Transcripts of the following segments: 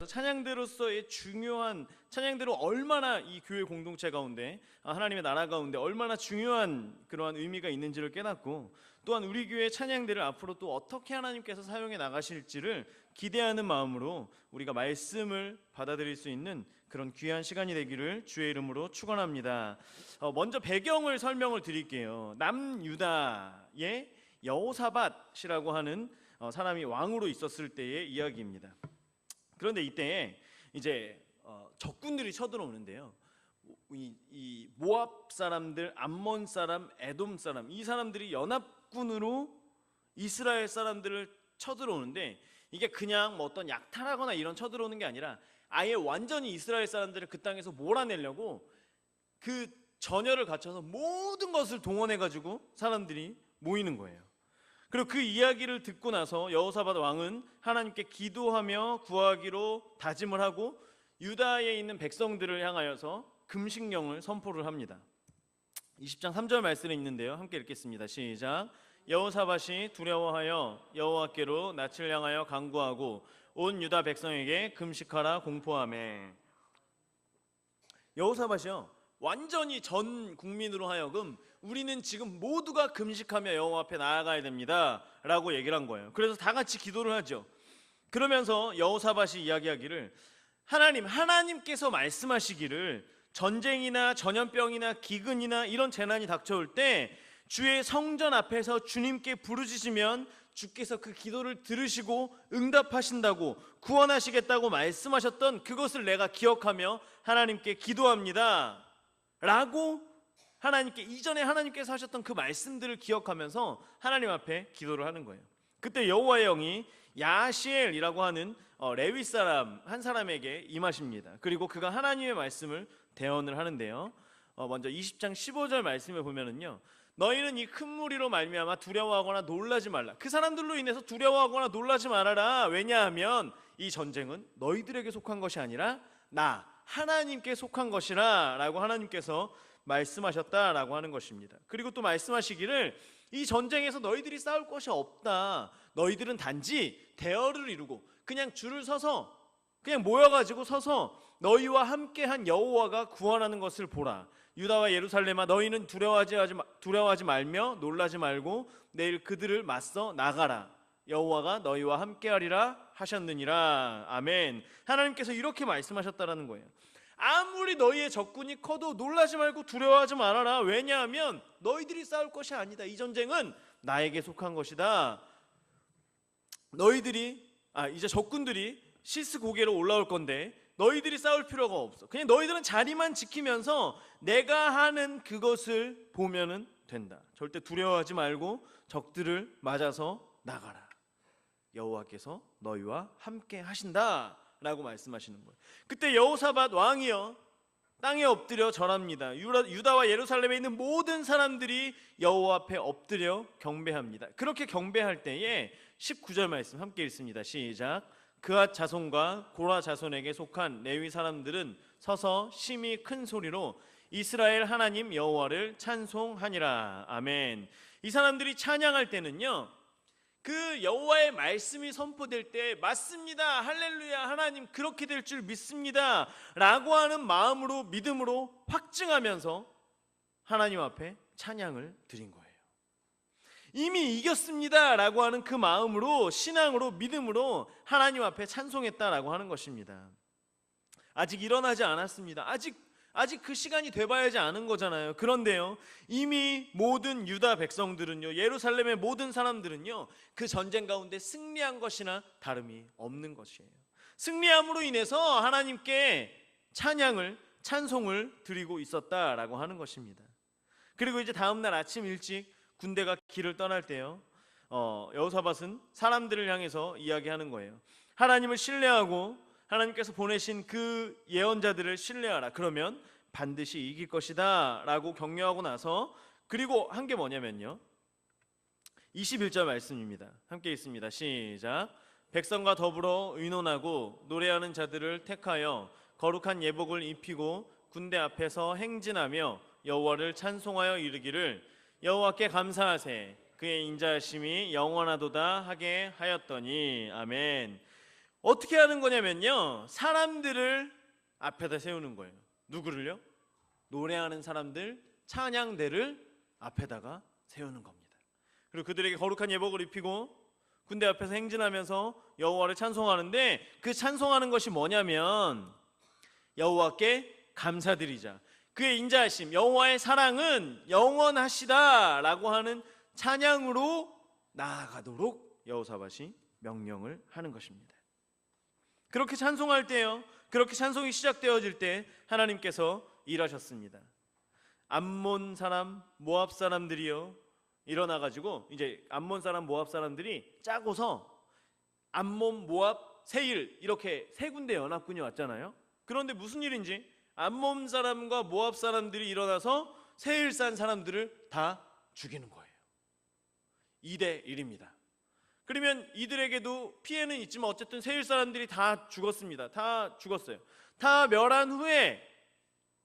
찬양대로서의 중요한, 찬양대로 얼마나 이 교회 공동체 가운데, 하나님의 나라 가운데 얼마나 중요한 그러한 의미가 있는지를 깨닫고, 또한 우리 교회 찬양대를 앞으로 또 어떻게 하나님께서 사용해 나가실지를 기대하는 마음으로 우리가 말씀을 받아들일 수 있는 그런 귀한 시간이 되기를 주의 이름으로 축원합니다. 먼저 배경을 설명을 드릴게요. 남유다의 여호사밧이라고 하는 사람이 왕으로 있었을 때의 이야기입니다. 그런데 이때 이제 적군들이 쳐들어오는데요. 이 모압 사람들, 암몬 사람, 에돔 사람, 이 사람들이 연합군으로 이스라엘 사람들을 쳐들어오는데, 이게 그냥 뭐 어떤 약탈하거나 이런 쳐들어오는 게 아니라 아예 완전히 이스라엘 사람들을 그 땅에서 몰아내려고 그 전열을 갖춰서 모든 것을 동원해 가지고 사람들이 모이는 거예요. 그리고 그 이야기를 듣고 나서 여호사밧 왕은 하나님께 기도하며 구하기로 다짐을 하고 유다에 있는 백성들을 향하여서 금식령을 선포를 합니다. 20장 3절 말씀이 있는데요, 함께 읽겠습니다. 시작. 여호사밧이 두려워하여 여호와께로 낯을 향하여 간구하고 온 유다 백성에게 금식하라 공포하매. 여호사밧이요, 완전히 전 국민으로 하여금 우리는 지금 모두가 금식하며 여호와 앞에 나아가야 됩니다 라고 얘기를 한 거예요. 그래서 다 같이 기도를 하죠. 그러면서 여호사밧이 이야기하기를, 하나님께서 말씀하시기를 전쟁이나 전염병이나 기근이나 이런 재난이 닥쳐올 때 주의 성전 앞에서 주님께 부르짖으면 주께서 그 기도를 들으시고 응답하신다고, 구원하시겠다고 말씀하셨던 그것을 내가 기억하며 하나님께 기도합니다 라고, 하나님께 이전에 하나님께서 하셨던 그 말씀들을 기억하면서 하나님 앞에 기도를 하는 거예요. 그때 여호와의 영이 야시엘이라고 하는 레위 사람 한 사람에게 임하십니다. 그리고 그가 하나님의 말씀을 대언을 하는데요, 먼저 20장 15절 말씀에 보면은요, 너희는 이 큰 무리로 말미암아 두려워하거나 놀라지 말라. 그 사람들로 인해서 두려워하거나 놀라지 말아라. 왜냐하면 이 전쟁은 너희들에게 속한 것이 아니라 나 하나님께 속한 것이라 라고 하나님께서 말씀하셨다라고 하는 것입니다. 그리고 또 말씀하시기를 이 전쟁에서 너희들이 싸울 것이 없다. 너희들은 단지 대열을 이루고 그냥 줄을 서서, 그냥 모여가지고 서서 너희와 함께한 여호와가 구원하는 것을 보라. 유다와 예루살렘아, 너희는 두려워하지 말며 놀라지 말고 내일 그들을 맞서 나가라. 여호와가 너희와 함께하리라 하셨느니라. 아멘. 하나님께서 이렇게 말씀하셨다라는 거예요. 아무리 너희의 적군이 커도 놀라지 말고 두려워하지 말아라. 왜냐하면 너희들이 싸울 것이 아니다. 이 전쟁은 나에게 속한 것이다. 이제 적군들이 시스 고개로 올라올 건데 너희들이 싸울 필요가 없어. 그냥 너희들은 자리만 지키면서 내가 하는 그것을 보면은 된다. 절대 두려워하지 말고 적들을 맞아서 나가라. 여호와께서 너희와 함께 하신다 라고 말씀하시는 거예요. 그때 여호사밧 왕이요, 땅에 엎드려 절합니다. 유다와 예루살렘에 있는 모든 사람들이 여호와 앞에 엎드려 경배합니다. 그렇게 경배할 때에 19절 말씀 함께 읽습니다. 시작. 그앗 자손과 고라 자손에게 속한 레위 사람들은 서서 심히 큰 소리로 이스라엘 하나님 여호와를 찬송하니라. 아멘. 이 사람들이 찬양할 때는요, 그 여호와의 말씀이 선포될 때 맞습니다, 할렐루야, 하나님 그렇게 될 줄 믿습니다 라고 하는 마음으로, 믿음으로 확증하면서 하나님 앞에 찬양을 드린 거예요. 이미 이겼습니다 라고 하는 그 마음으로, 신앙으로, 믿음으로 하나님 앞에 찬송했다라고 하는 것입니다. 아직 일어나지 않았습니다. 아직 그 시간이 돼봐야지 아는 거잖아요. 그런데요, 이미 모든 유다 백성들은요, 예루살렘의 모든 사람들은요, 그 전쟁 가운데 승리한 것이나 다름이 없는 것이에요. 승리함으로 인해서 하나님께 찬송을 드리고 있었다라고 하는 것입니다. 그리고 이제 다음날 아침 일찍 군대가 길을 떠날 때요, 여호사밧은 사람들을 향해서 이야기하는 거예요. 하나님을 신뢰하고 하나님께서 보내신 그 예언자들을 신뢰하라. 그러면 반드시 이길 것이다 라고 격려하고 나서, 그리고 한 게 뭐냐면요, 21절 말씀입니다. 함께 읽습니다. 시작. 백성과 더불어 의논하고 노래하는 자들을 택하여 거룩한 예복을 입히고 군대 앞에서 행진하며 여호와를 찬송하여 이르기를 여호와께 감사하세 그의 인자하심이 영원하도다 하게 하였더니. 아멘. 어떻게 하는 거냐면요, 사람들을 앞에다 세우는 거예요. 누구를요? 노래하는 사람들, 찬양대를 앞에다가 세우는 겁니다. 그리고 그들에게 거룩한 예복을 입히고 군대 앞에서 행진하면서 여호와를 찬송하는데, 그 찬송하는 것이 뭐냐면 여호와께 감사드리자, 그의 인자하심, 여호와의 사랑은 영원하시다라고 하는 찬양으로 나아가도록 여호사밧이 명령을 하는 것입니다. 그렇게 찬송할 때요, 그렇게 찬송이 시작되어질 때 하나님께서 일하셨습니다. 암몬 사람, 모압 사람들이요 일어나 가지고, 이제 암몬 사람, 모압 사람들이 짜고서 암몬, 모압, 세일 이렇게 세 군데 연합군이 왔잖아요. 그런데 무슨 일인지 암몬 사람과 모압 사람들이 일어나서 세일산 사람들을 다 죽이는 거예요. 2대 1입니다. 그러면 이들에게도 피해는 있지만 어쨌든 세일 사람들이 다 죽었습니다. 다 죽었어요. 다 멸한 후에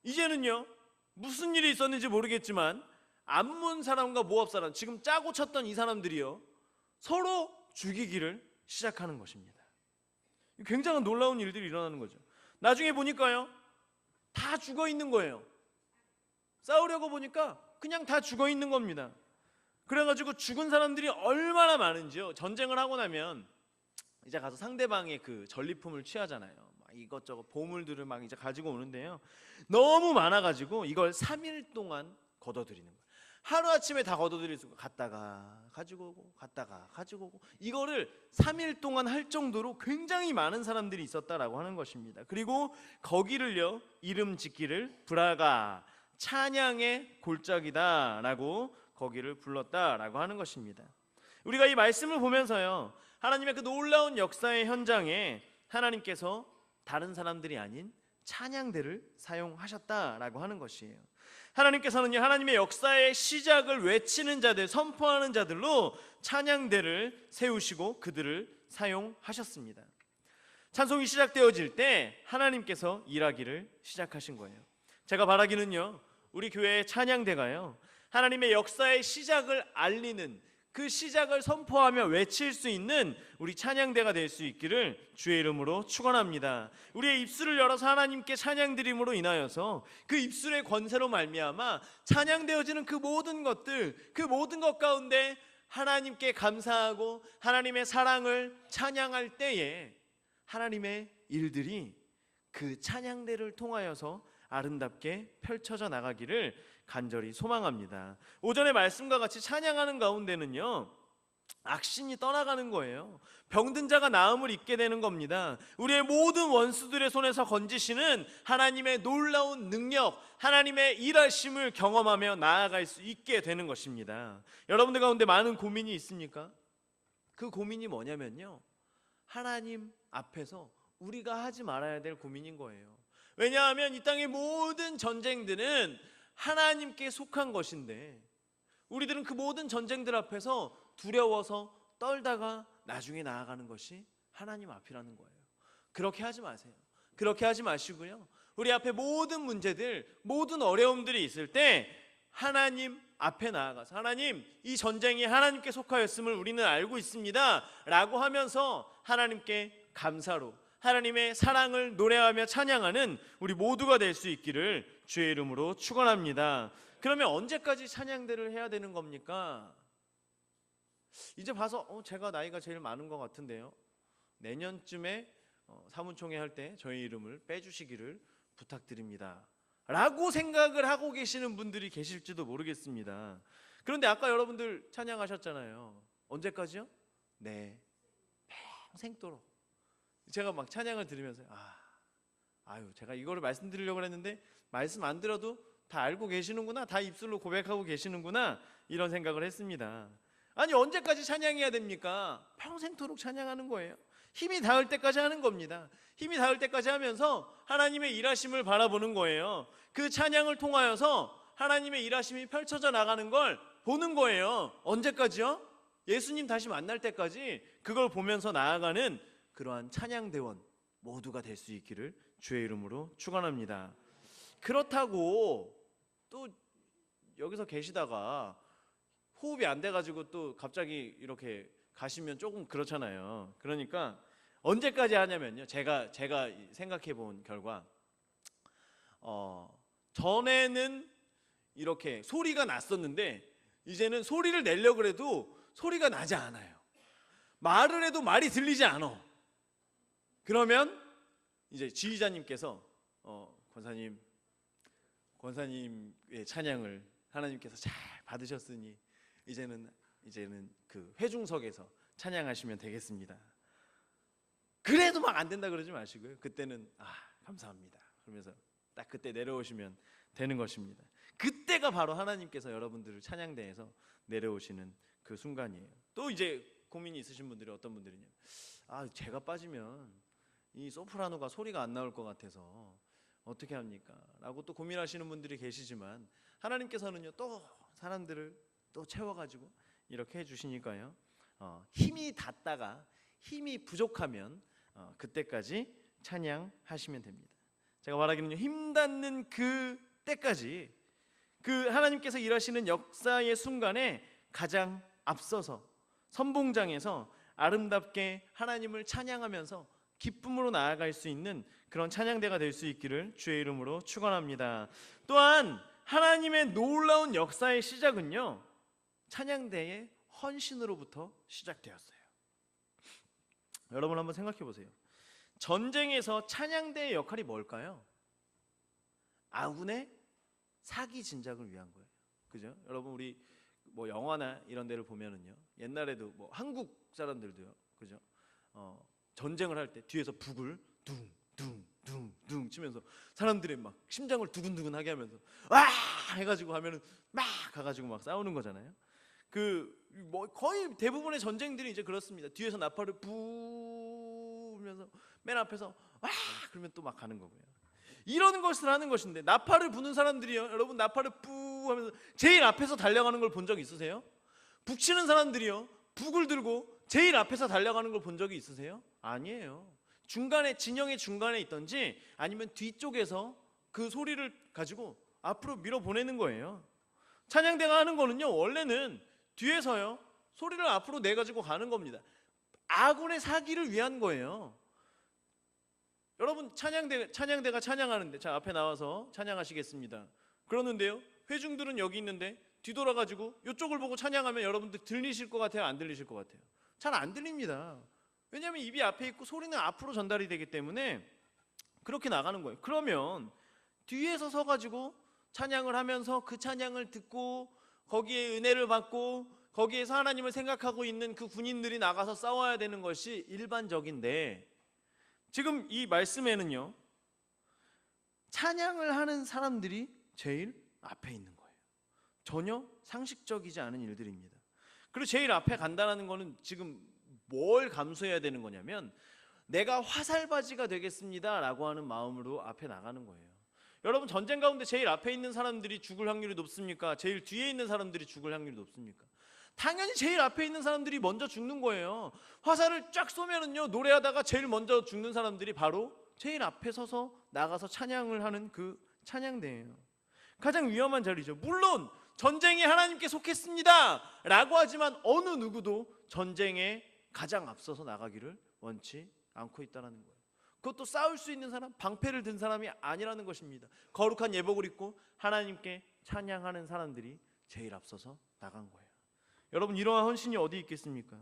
이제는요, 무슨 일이 있었는지 모르겠지만 암몬 사람과 모압 사람, 지금 짜고 쳤던 이 사람들이요 서로 죽이기를 시작하는 것입니다. 굉장한 놀라운 일들이 일어나는 거죠. 나중에 보니까요 다 죽어 있는 거예요. 싸우려고 보니까 그냥 다 죽어 있는 겁니다. 그래가지고 죽은 사람들이 얼마나 많은지요, 전쟁을 하고 나면 이제 가서 상대방의 그 전리품을 취하잖아요. 막 이것저것 보물들을 막 이제 가지고 오는데요, 너무 많아가지고 이걸 3일 동안 걷어들이는 거예요. 하루아침에 다 걷어들일 수 있고, 갔다가 가지고 오고 갔다가 가지고 오고, 이거를 3일 동안 할 정도로 굉장히 많은 사람들이 있었다라고 하는 것입니다. 그리고 거기를요 이름 짓기를 브라가, 찬양의 골짜기다라고 거기를 불렀다라고 하는 것입니다. 우리가 이 말씀을 보면서요, 하나님의 그 놀라운 역사의 현장에 하나님께서 다른 사람들이 아닌 찬양대를 사용하셨다라고 하는 것이에요. 하나님께서는요, 하나님의 역사의 시작을 외치는 자들, 선포하는 자들로 찬양대를 세우시고 그들을 사용하셨습니다. 찬송이 시작되어질 때 하나님께서 일하기를 시작하신 거예요. 제가 바라기는요, 우리 교회의 찬양대가요 하나님의 역사의 시작을 알리는, 그 시작을 선포하며 외칠 수 있는 우리 찬양대가 될 수 있기를 주의 이름으로 축원합니다. 우리의 입술을 열어서 하나님께 찬양드림으로 인하여서 그 입술의 권세로 말미암아 찬양되어지는 그 모든 것들, 그 모든 것 가운데 하나님께 감사하고 하나님의 사랑을 찬양할 때에 하나님의 일들이 그 찬양대를 통하여서 아름답게 펼쳐져 나가기를 간절히 소망합니다. 오전의 말씀과 같이 찬양하는 가운데는요 악신이 떠나가는 거예요. 병든 자가 나음을 입게 되는 겁니다. 우리의 모든 원수들의 손에서 건지시는 하나님의 놀라운 능력, 하나님의 일하심을 경험하며 나아갈 수 있게 되는 것입니다. 여러분들 가운데 많은 고민이 있습니까? 그 고민이 뭐냐면요, 하나님 앞에서 우리가 하지 말아야 될 고민인 거예요. 왜냐하면 이 땅의 모든 전쟁들은 하나님께 속한 것인데 우리들은 그 모든 전쟁들 앞에서 두려워서 떨다가 나중에 나아가는 것이 하나님 앞이라는 거예요. 그렇게 하지 마세요. 그렇게 하지 마시고요, 우리 앞에 모든 문제들, 모든 어려움들이 있을 때 하나님 앞에 나아가서 하나님, 이 전쟁이 하나님께 속하였음을 우리는 알고 있습니다 라고 하면서 하나님께 감사로 하나님의 사랑을 노래하며 찬양하는 우리 모두가 될 수 있기를 주의 이름으로 축원합니다. 그러면 언제까지 찬양대를 해야 되는 겁니까? 이제 봐서 제가 나이가 제일 많은 것 같은데요, 내년쯤에 사문총회 할 때 저희 이름을 빼주시기를 부탁드립니다 라고 생각을 하고 계시는 분들이 계실지도 모르겠습니다. 그런데 아까 여러분들 찬양하셨잖아요. 언제까지요? 네, 평생도록. 제가 막 찬양을 들으면서 제가 이거를 말씀드리려고 했는데 말씀 안 들어도 다 알고 계시는구나, 다 입술로 고백하고 계시는구나, 이런 생각을 했습니다. 아니, 언제까지 찬양해야 됩니까? 평생토록 찬양하는 거예요. 힘이 닿을 때까지 하는 겁니다. 힘이 닿을 때까지 하면서 하나님의 일하심을 바라보는 거예요. 그 찬양을 통하여서 하나님의 일하심이 펼쳐져 나가는 걸 보는 거예요. 언제까지요? 예수님 다시 만날 때까지 그걸 보면서 나아가는 그러한 찬양대원 모두가 될 수 있기를 주의 이름으로 축원합니다. 그렇다고 또 여기서 계시다가 호흡이 안 돼가지고 또 갑자기 이렇게 가시면 조금 그렇잖아요. 그러니까 언제까지 하냐면요. 제가 생각해 본 결과 전에는 이렇게 소리가 났었는데 이제는 소리를 내려고 해도 소리가 나지 않아요. 말을 해도 말이 들리지 않아. 그러면 이제 지휘자님께서 권사님의 찬양을 하나님께서 잘 받으셨으니 이제는 그 회중석에서 찬양하시면 되겠습니다. 그래도 막 안 된다 그러지 마시고요. 그때는 감사합니다 그러면서 딱 그때 내려오시면 되는 것입니다. 그때가 바로 하나님께서 여러분들을 찬양대에서 내려오시는 그 순간이에요. 또 이제 고민이 있으신 분들이 어떤 분들이냐, 제가 빠지면 이 소프라노가 소리가 안 나올 것 같아서 어떻게 합니까? 라고 또 고민하시는 분들이 계시지만 하나님께서는요 또 사람들을 또 채워가지고 이렇게 해주시니까요, 힘이 닿다가 힘이 부족하면 그때까지 찬양하시면 됩니다. 제가 말하기는요, 힘 닿는 그 때까지 그 하나님께서 일하시는 역사의 순간에 가장 앞서서 선봉장에서 아름답게 하나님을 찬양하면서 기쁨으로 나아갈 수 있는 그런 찬양대가 될 수 있기를 주의 이름으로 축원합니다. 또한 하나님의 놀라운 역사의 시작은요, 찬양대의 헌신으로부터 시작되었어요. 여러분 한번 생각해 보세요. 전쟁에서 찬양대의 역할이 뭘까요? 아군의 사기 진작을 위한 거예요. 그죠? 여러분 우리 뭐 영화나 이런 데를 보면은요, 옛날에도 뭐 한국 사람들도요, 그죠? 전쟁을 할 때 뒤에서 북을 둥둥둥둥 치면서 사람들이 막 심장을 두근두근하게 하면서 와 해가지고 하면은 막 가가지고 막 싸우는 거잖아요. 뭐 거의 대부분의 전쟁들이 이제 그렇습니다. 뒤에서 나팔을 부으면서 맨 앞에서 와 그러면 또 막 가는 거고요. 이런 것을 하는 것인데, 나팔을 부는 사람들이요, 여러분 나팔을 뿌 하면서 제일 앞에서 달려가는 걸 본 적 있으세요? 북치는 사람들이요, 북을 들고 제일 앞에서 달려가는 걸 본 적이 있으세요? 아니에요. 중간에, 진영의 중간에 있던지 아니면 뒤쪽에서 그 소리를 가지고 앞으로 밀어보내는 거예요. 찬양대가 하는 거는요, 원래는 뒤에서요 소리를 앞으로 내가지고 가는 겁니다. 아군의 사기를 위한 거예요. 여러분 찬양대가 찬양하는데, 자 앞에 나와서 찬양하시겠습니다 그러는데요, 회중들은 여기 있는데 뒤돌아가지고 이쪽을 보고 찬양하면 여러분들 들리실 것 같아요? 안 들리실 것 같아요? 잘 안 들립니다. 왜냐하면 입이 앞에 있고 소리는 앞으로 전달이 되기 때문에 그렇게 나가는 거예요. 그러면 뒤에서 서가지고 찬양을 하면서 그 찬양을 듣고 거기에 은혜를 받고 거기에서 하나님을 생각하고 있는 그 군인들이 나가서 싸워야 되는 것이 일반적인데, 지금 이 말씀에는요 찬양을 하는 사람들이 제일 앞에 있는 거예요. 전혀 상식적이지 않은 일들입니다. 그리고 제일 앞에 간다는 거는 지금 뭘 감수해야 되는 거냐면, 내가 화살바지가 되겠습니다 라고 하는 마음으로 앞에 나가는 거예요. 여러분 전쟁 가운데 제일 앞에 있는 사람들이 죽을 확률이 높습니까? 제일 뒤에 있는 사람들이 죽을 확률이 높습니까? 당연히 제일 앞에 있는 사람들이 먼저 죽는 거예요. 화살을 쫙 쏘면은요, 노래하다가 제일 먼저 죽는 사람들이 바로 제일 앞에 서서 나가서 찬양을 하는 그 찬양대예요. 가장 위험한 자리죠. 물론 전쟁이 하나님께 속했습니다 라고 하지만 어느 누구도 전쟁에 가장 앞서서 나가기를 원치 않고 있다는 거예요. 그것도 싸울 수 있는 사람, 방패를 든 사람이 아니라는 것입니다. 거룩한 예복을 입고 하나님께 찬양하는 사람들이 제일 앞서서 나간 거예요. 여러분 이러한 헌신이 어디 있겠습니까?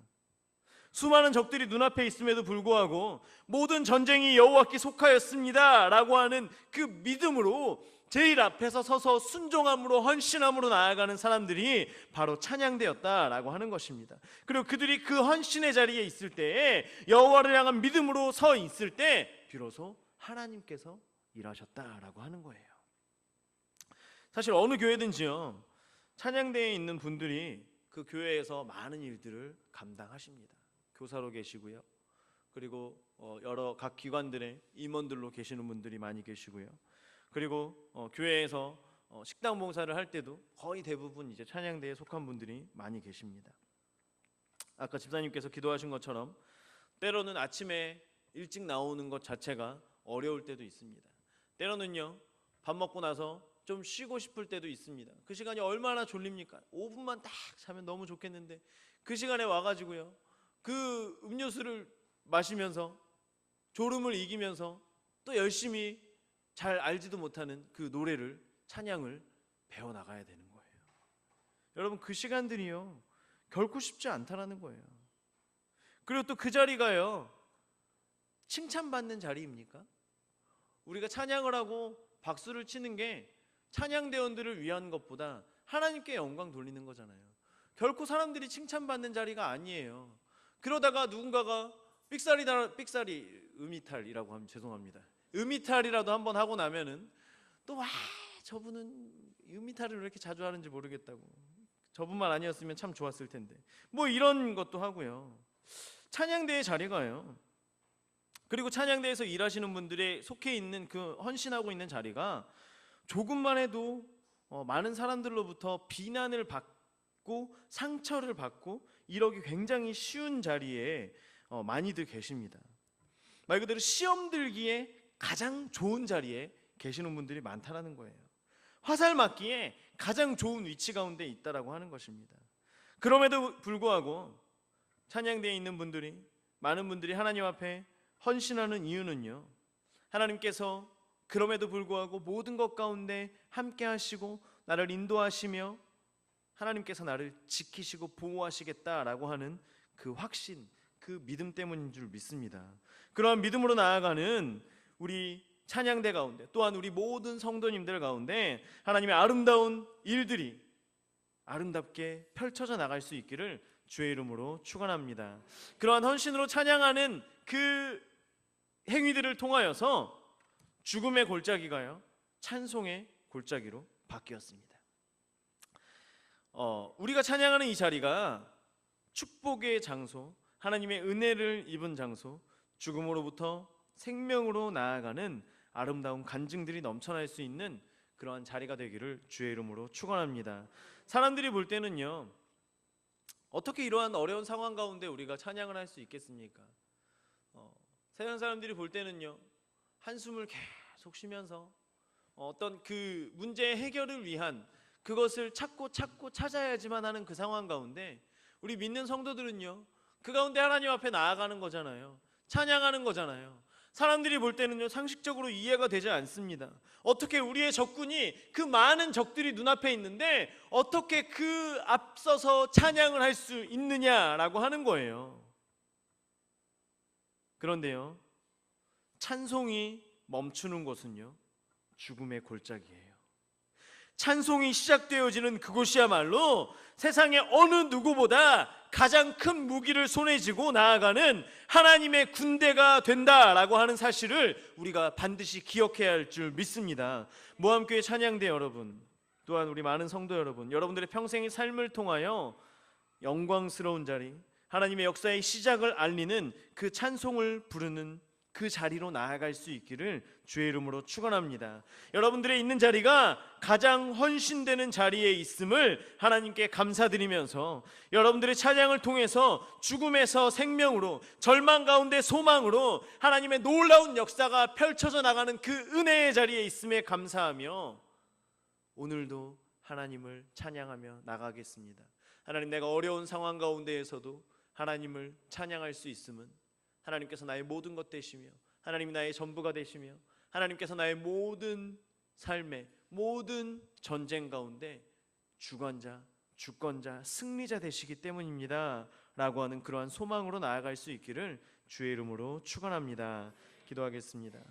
수많은 적들이 눈앞에 있음에도 불구하고 모든 전쟁이 여호와께 속하였습니다 라고 하는 그 믿음으로 제일 앞에서 서서 순종함으로 헌신함으로 나아가는 사람들이 바로 찬양대였다라고 하는 것입니다. 그리고 그들이 그 헌신의 자리에 있을 때에, 여호와를 향한 믿음으로 서 있을 때 비로소 하나님께서 일하셨다라고 하는 거예요. 사실 어느 교회든지요, 찬양대에 있는 분들이 그 교회에서 많은 일들을 감당하십니다. 교사로 계시고요, 그리고 여러 각 기관들의 임원들로 계시는 분들이 많이 계시고요, 그리고 교회에서 식당 봉사를 할 때도 거의 대부분 이제 찬양대에 속한 분들이 많이 계십니다. 아까 집사님께서 기도하신 것처럼 때로는 아침에 일찍 나오는 것 자체가 어려울 때도 있습니다. 때로는요 밥 먹고 나서 좀 쉬고 싶을 때도 있습니다. 그 시간이 얼마나 졸립니까? 5분만 딱 자면 너무 좋겠는데 그 시간에 와가지고요 그 음료수를 마시면서 졸음을 이기면서 또 열심히 잘 알지도 못하는 그 노래를, 찬양을 배워나가야 되는 거예요. 여러분, 그 시간들이요 결코 쉽지 않다라는 거예요. 그리고 또 그 자리가요 칭찬받는 자리입니까? 우리가 찬양을 하고 박수를 치는 게 찬양대원들을 위한 것보다 하나님께 영광 돌리는 거잖아요. 결코 사람들이 칭찬받는 자리가 아니에요. 그러다가 누군가가 음이탈이라고 하면 죄송합니다. 음이탈이라도 한번 하고 나면은 또 저분은 음이탈을 왜 이렇게 자주 하는지 모르겠다고, 저분만 아니었으면 참 좋았을 텐데, 뭐 이런 것도 하고요. 찬양대의 자리가요, 그리고 찬양대에서 일하시는 분들의 속해 있는 그 헌신하고 있는 자리가 조금만 해도 많은 사람들로부터 비난을 받고 상처를 받고 이러기 굉장히 쉬운 자리에 많이들 계십니다. 말 그대로 시험 들기에 가장 좋은 자리에 계시는 분들이 많다라는 거예요. 화살 맞기에 가장 좋은 위치 가운데 있다라고 하는 것입니다. 그럼에도 불구하고 찬양대에 있는 분들이, 많은 분들이 하나님 앞에 헌신하는 이유는요, 하나님께서 그럼에도 불구하고 모든 것 가운데 함께 하시고 나를 인도하시며 하나님께서 나를 지키시고 보호하시겠다라고 하는 그 확신, 그 믿음 때문인 줄 믿습니다. 그러한 믿음으로 나아가는 우리 찬양대 가운데, 또한 우리 모든 성도님들 가운데 하나님의 아름다운 일들이 아름답게 펼쳐져 나갈 수 있기를 주의 이름으로 축원합니다. 그러한 헌신으로 찬양하는 그 행위들을 통하여서 죽음의 골짜기가요 찬송의 골짜기로 바뀌었습니다. 우리가 찬양하는 이 자리가 축복의 장소, 하나님의 은혜를 입은 장소, 죽음으로부터 생명으로 나아가는 아름다운 간증들이 넘쳐날 수 있는 그러한 자리가 되기를 주의 이름으로 축원합니다. 사람들이 볼 때는요, 어떻게 이러한 어려운 상황 가운데 우리가 찬양을 할 수 있겠습니까? 세상 사람들이 볼 때는요, 한숨을 계속 쉬면서 어떤 그 문제 해결을 위한 그것을 찾고 찾아야지만 하는 그 상황 가운데 우리 믿는 성도들은요, 그 가운데 하나님 앞에 나아가는 거잖아요. 찬양하는 거잖아요. 사람들이 볼 때는요, 상식적으로 이해가 되지 않습니다. 어떻게 우리의 적군이, 그 많은 적들이 눈앞에 있는데 어떻게 그 앞서서 찬양을 할 수 있느냐라고 하는 거예요. 그런데요, 찬송이 멈추는 곳은요 죽음의 골짜기예요. 찬송이 시작되어지는 그곳이야말로 세상의 어느 누구보다 가장 큰 무기를 손에 쥐고 나아가는 하나님의 군대가 된다라고 하는 사실을 우리가 반드시 기억해야 할 줄 믿습니다. 모함교회 찬양대 여러분, 또한 우리 많은 성도 여러분, 여러분들의 평생의 삶을 통하여 영광스러운 자리, 하나님의 역사의 시작을 알리는 그 찬송을 부르는 그 자리로 나아갈 수 있기를 주의 이름으로 축원합니다. 여러분들의 있는 자리가 가장 헌신되는 자리에 있음을 하나님께 감사드리면서 여러분들의 찬양을 통해서 죽음에서 생명으로, 절망 가운데 소망으로 하나님의 놀라운 역사가 펼쳐져 나가는 그 은혜의 자리에 있음에 감사하며 오늘도 하나님을 찬양하며 나가겠습니다. 하나님, 내가 어려운 상황 가운데에서도 하나님을 찬양할 수 있음은 하나님께서 나의 모든 것 되시며 하나님이 나의 전부가 되시며 하나님께서 나의 모든 삶의 모든 전쟁 가운데 주관자, 주권자, 승리자 되시기 때문입니다 라고 하는 그러한 소망으로 나아갈 수 있기를 주의 이름으로 축원합니다. 기도하겠습니다.